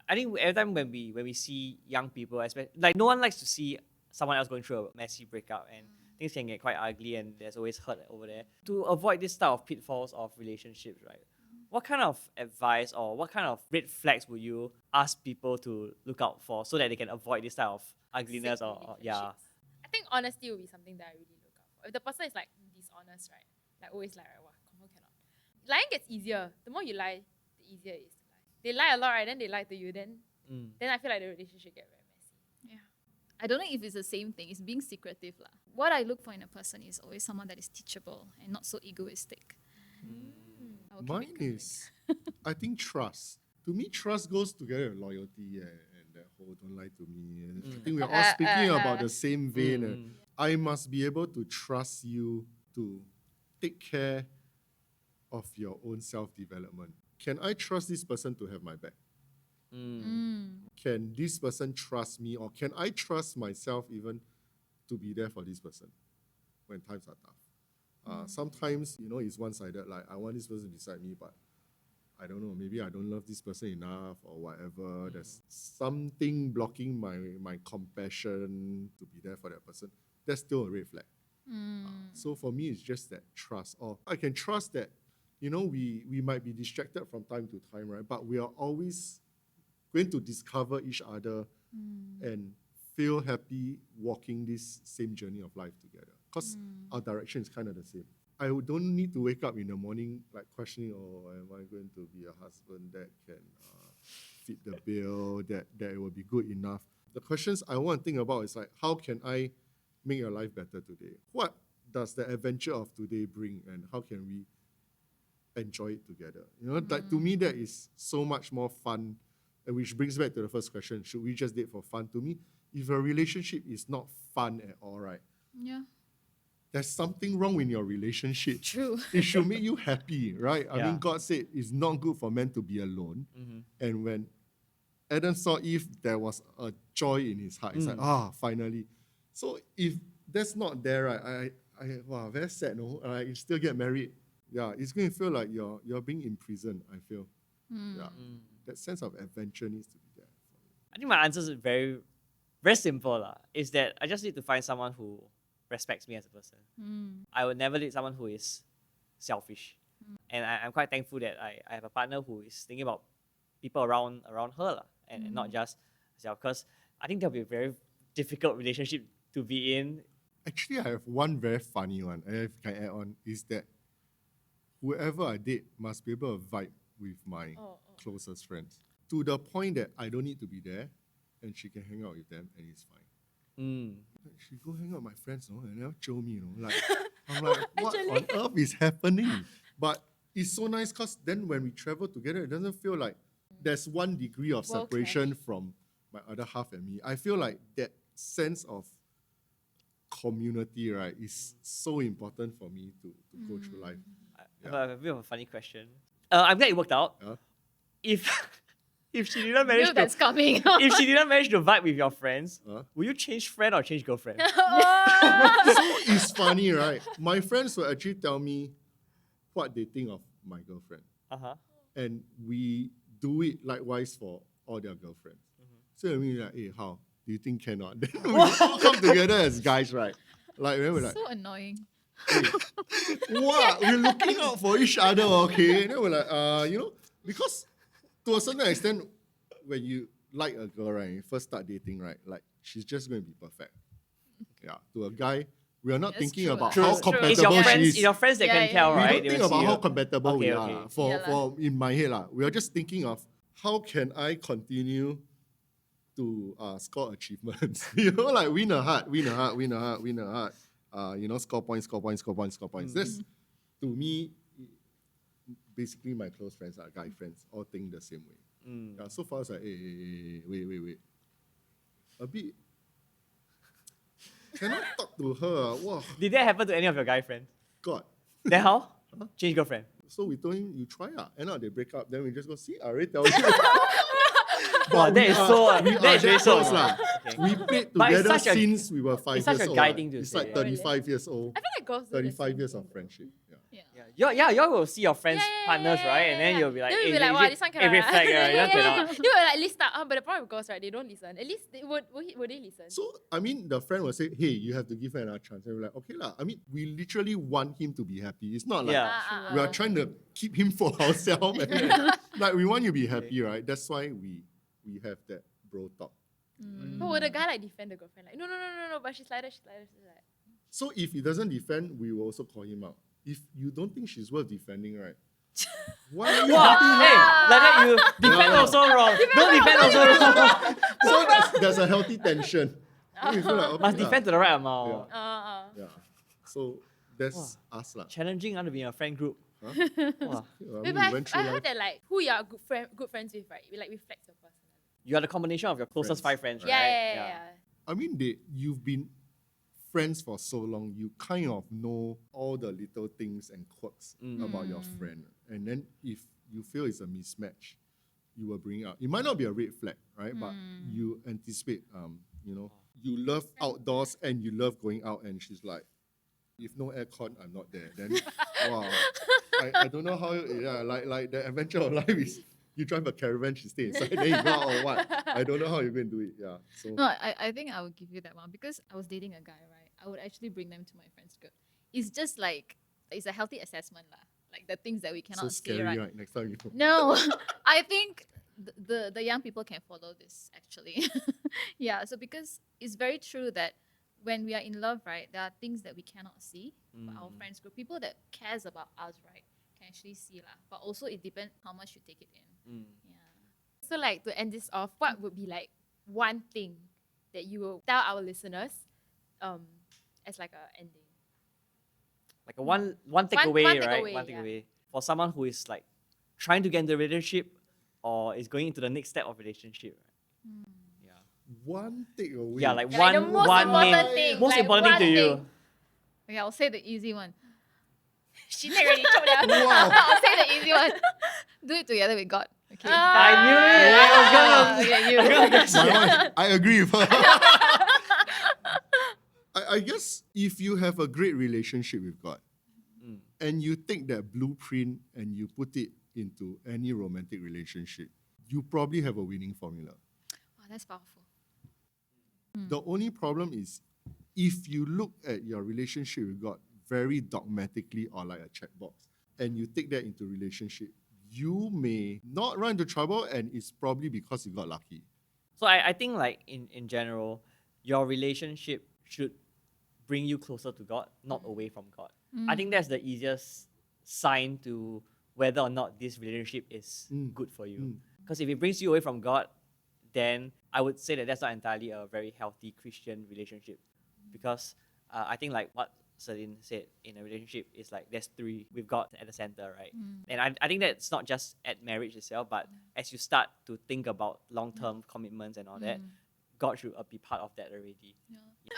[SPEAKER 1] I think every time when we see young people, especially like no one likes to see someone else going through a messy breakup and things can get quite ugly and there's always hurt over there. To avoid this type of pitfalls of relationships, right? What kind of advice or what kind of red flags would you ask people to look out for so that they can avoid this type of ugliness
[SPEAKER 3] Sick
[SPEAKER 1] or yeah?
[SPEAKER 3] relationships. I think honesty will be something that I really look out for. If the person is like dishonest, right? Like always lie, right? Wow, confirm cannot. Lying gets easier. The more you lie, the easier it is to lie. They lie a lot, right? Then they lie to you. Then I feel like the relationship get very messy.
[SPEAKER 4] Yeah. I don't know if it's the same thing. It's being secretive, lah. What I look for in a person is always someone that is teachable and not so egoistic. I will keep
[SPEAKER 2] Mine
[SPEAKER 4] it going.
[SPEAKER 2] is, I think, trust. To me, trust goes together with loyalty and that whole don't lie to me. I think we're all speaking about the same vein. I must be able to trust you to take care of your own self-development. Can I trust this person to have my back? Can this person trust me, or can I trust myself even to be there for this person when times are tough? Sometimes, it's one-sided, like I want this person beside me, but I don't know, maybe I don't love this person enough or whatever. There's something blocking my compassion to be there for that person. That's still a red flag. So for me, it's just that trust. Or I can trust that, we might be distracted from time to time, right? But we are always going to discover each other and feel happy walking this same journey of life together. Because our direction is kind of the same. I don't need to wake up in the morning like questioning, am I going to be a husband that can fit the bill, that it will be good enough. The questions I want to think about is like, how can I make your life better today? What does the adventure of today bring, and how can we enjoy it together? Like to me, that is so much more fun. And which brings back to the first question, should we just date for fun? To me, if a relationship is not fun at all, right?
[SPEAKER 4] Yeah.
[SPEAKER 2] There's something wrong with your relationship.
[SPEAKER 4] True.
[SPEAKER 2] It should make you happy, right? I
[SPEAKER 1] Yeah.
[SPEAKER 2] mean, God said it's not good for man to be alone. And when Adam saw Eve, there was a joy in his heart. It's like, finally. So if that's not there, right, wow, very sad, no? You still get married. Yeah, it's going to feel like you're being imprisoned, I feel. Yeah. That sense of adventure needs to be there.
[SPEAKER 1] I think my answer is very, very simple. Is that I just need to find someone who respects me as a person. I would never date someone who is selfish. And I'm quite thankful that I have a partner who is thinking about people around her and not just herself. Because I think that'll be a very difficult relationship to be in.
[SPEAKER 2] Actually, I have one very funny one, and if I can add on, is that whoever I date must be able to vibe with my closest friends. To the point that I don't need to be there, and she can hang out with them, and it's fine. She go hang out with my friends, and never show me, like I'm like, what
[SPEAKER 3] Actually.
[SPEAKER 2] on earth is happening? But it's so nice because then when we travel together, it doesn't feel like there's 1 degree of
[SPEAKER 3] Well
[SPEAKER 2] separation from my other half and me. I feel like that sense of community, right, is so important for me to go through life.
[SPEAKER 1] I have a bit of a funny question. I'm glad it worked out.
[SPEAKER 2] Yeah.
[SPEAKER 1] If if she didn't
[SPEAKER 4] Knew
[SPEAKER 1] manage
[SPEAKER 4] that's
[SPEAKER 1] to
[SPEAKER 4] coming.
[SPEAKER 1] if she didn't manage to vibe with your friends,
[SPEAKER 2] Huh?
[SPEAKER 1] will you change friend or change girlfriend?
[SPEAKER 2] So it's funny, right? My friends will actually tell me what they think of my girlfriend.
[SPEAKER 1] Uh-huh.
[SPEAKER 2] And we do it likewise for all their girlfriends. So I mean, like, hey, how? Do you think cannot? Then we all come together as guys, right? Like, when we're like,
[SPEAKER 4] So annoying.
[SPEAKER 2] hey, what? We're looking out for each other, okay? And then we're like, because to a certain extent, when you like a girl, right, you first start dating, right, like, she's just going to be perfect. Yeah, to a guy, we are not
[SPEAKER 4] That's
[SPEAKER 2] thinking
[SPEAKER 4] true
[SPEAKER 2] about
[SPEAKER 1] True.
[SPEAKER 2] how
[SPEAKER 1] It's
[SPEAKER 2] compatible
[SPEAKER 1] your
[SPEAKER 2] she
[SPEAKER 1] friends,
[SPEAKER 2] is.
[SPEAKER 1] your friends that
[SPEAKER 4] Yeah,
[SPEAKER 1] can
[SPEAKER 4] yeah,
[SPEAKER 1] tell,
[SPEAKER 4] yeah.
[SPEAKER 2] We
[SPEAKER 1] right?
[SPEAKER 2] don't
[SPEAKER 1] They
[SPEAKER 2] think
[SPEAKER 1] will see
[SPEAKER 2] about how
[SPEAKER 1] you.
[SPEAKER 2] compatible we
[SPEAKER 1] Okay,
[SPEAKER 2] are.
[SPEAKER 1] okay.
[SPEAKER 2] For,
[SPEAKER 3] Yeah lah.
[SPEAKER 2] for in my head, we are just thinking of how can I continue to score achievements. Like win a heart, win a heart, win a heart, win a heart. Score points, score points, score points, score points. That's, to me, basically my close friends are guy friends, all think the same way. Yeah, so far it's like, hey, wait. A bit. Cannot talk to her. Wow,
[SPEAKER 1] Did that happen to any of your guy friends?
[SPEAKER 2] God.
[SPEAKER 1] Then how? Change girlfriend.
[SPEAKER 2] So we told him, you try. End up they break up. Then we just go, see, I already told you.
[SPEAKER 1] Wow, that is so.
[SPEAKER 2] We
[SPEAKER 1] That
[SPEAKER 2] are
[SPEAKER 1] is very
[SPEAKER 2] that
[SPEAKER 1] so.
[SPEAKER 2] close lah.
[SPEAKER 1] Okay.
[SPEAKER 2] We played
[SPEAKER 1] But it's
[SPEAKER 2] together
[SPEAKER 1] such a-
[SPEAKER 2] since we were 5
[SPEAKER 1] it's
[SPEAKER 2] years
[SPEAKER 1] such a
[SPEAKER 2] old.
[SPEAKER 1] guy
[SPEAKER 2] right?
[SPEAKER 1] thing to
[SPEAKER 2] It's
[SPEAKER 1] say.
[SPEAKER 2] like 35 years old.
[SPEAKER 3] I feel like girls do the
[SPEAKER 2] 35
[SPEAKER 3] same
[SPEAKER 2] years
[SPEAKER 3] thing
[SPEAKER 2] of
[SPEAKER 3] though.
[SPEAKER 2] friendship. Yeah.
[SPEAKER 1] Yeah. Y'all will see your friends'
[SPEAKER 3] Yeah,
[SPEAKER 1] partners, right? And then
[SPEAKER 3] yeah.
[SPEAKER 1] you'll be like,
[SPEAKER 3] then we'll
[SPEAKER 1] hey,
[SPEAKER 3] be like, wow, this one cannot.
[SPEAKER 1] red flag,
[SPEAKER 3] yeah,
[SPEAKER 1] you cannot.
[SPEAKER 3] You will like list out, but the problem with girls, right? They don't listen. At least would they listen?
[SPEAKER 2] So, I mean, the friend will say, hey, you have to give her another chance. And we're like, okay lah. I mean, we literally want him to be happy. It's not like
[SPEAKER 1] Yeah.
[SPEAKER 2] we are trying to keep him for ourselves. And like, we want you to be happy, right? That's why we have that bro talk.
[SPEAKER 3] But would the guy like defend the girlfriend? Like, no, but she's like that, she's like that, she's like that.
[SPEAKER 2] So if he doesn't defend, we will also call him out. If you don't think she's worth defending, right? Why are you
[SPEAKER 1] Wow,
[SPEAKER 2] hating
[SPEAKER 1] hey,
[SPEAKER 2] her?
[SPEAKER 1] like that you defend
[SPEAKER 2] Yeah.
[SPEAKER 1] also wrong. Don't defend also wrong.
[SPEAKER 2] So there's a healthy tension. Then we feel like, okay
[SPEAKER 1] Must
[SPEAKER 2] lah.
[SPEAKER 1] defend to the right amount.
[SPEAKER 3] Yeah.
[SPEAKER 2] Yeah. So that's us lah.
[SPEAKER 1] Challenging to be in a friend group.
[SPEAKER 2] Huh?
[SPEAKER 1] Wow.
[SPEAKER 2] I
[SPEAKER 3] Wait,
[SPEAKER 2] mean,
[SPEAKER 3] but
[SPEAKER 2] we went
[SPEAKER 3] I
[SPEAKER 2] through
[SPEAKER 3] heard
[SPEAKER 2] life.
[SPEAKER 3] that like who you are good friends with, right? It like reflects your personality.
[SPEAKER 1] You are the combination of your closest
[SPEAKER 2] Friends.
[SPEAKER 1] 5 friends, right?
[SPEAKER 3] Yeah.
[SPEAKER 2] I mean, you've been friends for so long, you kind of know all the little things and quirks about your friend. And then if you feel it's a mismatch, you will bring it up. It might not be a red flag, right? But you anticipate, you love outdoors and you love going out, and she's like, if no aircon, I'm not there. Then, wow. I don't know how, like the adventure of life is, you drive a caravan, she stay inside, then you go out or what. I don't know how you're going to do it, yeah. So,
[SPEAKER 4] No, I think I would give you that one because I was dating a guy, right? I would actually bring them to my friend's group. It's just like, it's a healthy assessment lah. Like the things that we cannot
[SPEAKER 2] so
[SPEAKER 4] say,
[SPEAKER 2] scary,
[SPEAKER 4] right?
[SPEAKER 2] right? Next time you go.
[SPEAKER 4] No, I think the young people can follow this actually. Yeah, so because it's very true that when we are in love, right, there are things that we cannot see. But our friends group, people that cares about us, right, can actually see lah. But also it depends how much you take it in. Yeah.
[SPEAKER 3] So like to end this off, what would be like one thing that you will tell our listeners as like a ending?
[SPEAKER 1] Like a one takeaway, right? One takeaway. For someone who is like trying to get into a relationship or is going into the next step of relationship. Right? Yeah.
[SPEAKER 2] One takeaway.
[SPEAKER 1] Yeah, like
[SPEAKER 3] Yeah, like the
[SPEAKER 1] one
[SPEAKER 3] most
[SPEAKER 1] one
[SPEAKER 3] important
[SPEAKER 1] main,
[SPEAKER 3] thing,
[SPEAKER 1] most
[SPEAKER 3] like
[SPEAKER 1] important
[SPEAKER 3] one
[SPEAKER 1] thing to you.
[SPEAKER 3] thing.
[SPEAKER 4] Okay, I'll say the easy one.
[SPEAKER 3] She take already choke down.
[SPEAKER 2] Wow.
[SPEAKER 4] I'll say the easy one. Do it together with God. Okay.
[SPEAKER 1] I knew it. I was gonna.
[SPEAKER 4] Okay, you.
[SPEAKER 1] I was gonna guess it.
[SPEAKER 2] My one, I agree with her. I guess if you have a great relationship with God and you take that blueprint and you put it into any romantic relationship, you probably have a winning formula.
[SPEAKER 4] Wow, that's powerful.
[SPEAKER 2] The only problem is if you look at your relationship with God very dogmatically or like a checkbox and you take that into relationship, you may not run into trouble, and it's probably because you got lucky.
[SPEAKER 1] So I think like in general, your relationship should bring you closer to God, not away from God. I think that's the easiest sign to whether or not this relationship is good for you. Because if it brings you away from God, then I would say that that's not entirely a very healthy Christian relationship. Because I think like what Celine said, in a relationship, it's like there's three. We've got at the center, right? And I think that's not just at marriage itself, but as you start to think about long-term commitments and all that, God should be part of that already.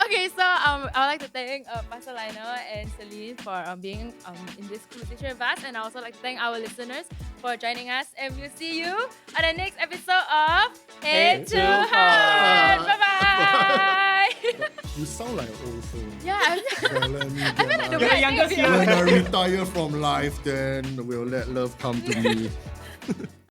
[SPEAKER 3] Okay, so I would like to thank Pastor Lionel and Celine for being in this conversation with us, and I also like to thank our listeners for joining us. And we'll see you on the next episode of Head to Heart. Bye bye.
[SPEAKER 2] You sound like old soul.
[SPEAKER 3] Yeah,
[SPEAKER 2] Well, let me
[SPEAKER 3] I feel like the
[SPEAKER 2] get
[SPEAKER 3] way I
[SPEAKER 1] youngest
[SPEAKER 3] think of
[SPEAKER 2] when
[SPEAKER 3] it.
[SPEAKER 2] I retire from life, then we'll let love come to me.